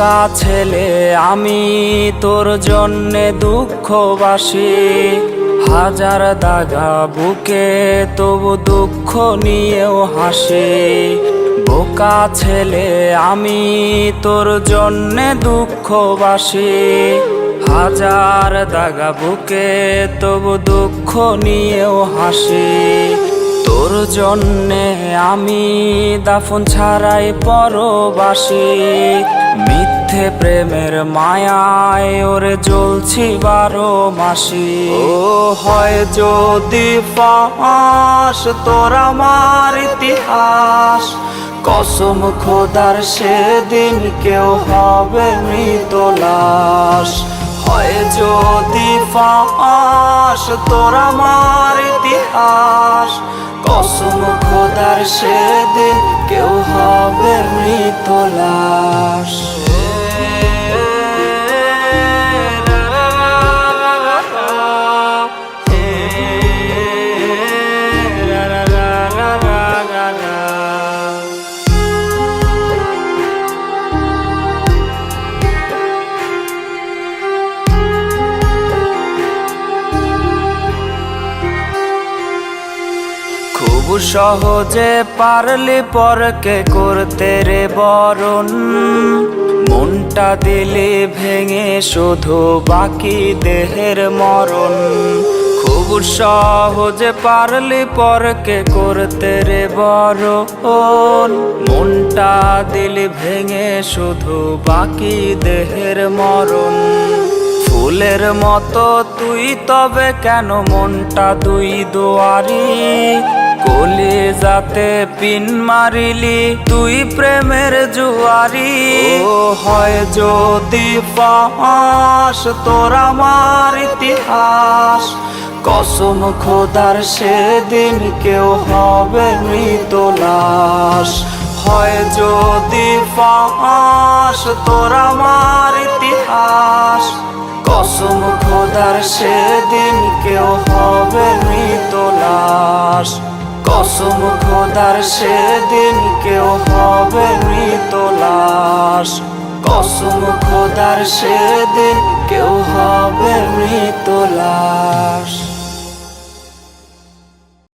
বোকা ছেলে আমি তোর জন্যে দুঃখবাসী, হাজার দাগা বুকে তবু দুঃখ নিয়েও হাসি। বোকা ছেলে আমি তোর জন্যে দুঃখবাসী, হাজার দাগা বুকে তবু দুঃখ নিয়েও হাসি। তোর জন্যে আমি দাফন ছাড়াই পরবাসী, মিথ্যে প্রেমের মায়ায় ওরে জ্বলছি 12 মাসি। ও হয় যদি ফাঁস তোর আমার ইতিহাস, কসম খোদার সেদিন কেউ হবে মৃত লাশ। হয় যদি ফাঁস তোর আমার ইতিহাস, কসম খোদার সেদিন কেউ হবে মৃত লাশ। খুব সহজে পারলি পরকে করতে রে বরণ, মনটা দিলি ভেঙে শুধু বাকি দেহের মরণ। খুব সহজে পারলি পরকে করতে রে বরণ, মনটা দিলি ভেঙে শুধু বাকি দেহের মরণ। ফুলের মতো তুই তবে কেন মনটা দুই দুয়ারি, কলিজাতে পিন মারিলি তুই প্রেমের জুয়ারি। ও হয় যদি ফাঁস তোর আমার ইতিহাস, কসম খোদার সেদিন কেউ হবে মৃত লাশ। হয় যদি ফাঁস তোর আমার ইতিহাস, কসম খোদার সেদিন কেউ হবে মৃত লাশ। কসম খোদার সেদিন কেউ হবে মৃত লাশ। কসম খোদার সেদিন কেউ হবে মৃত লাশ।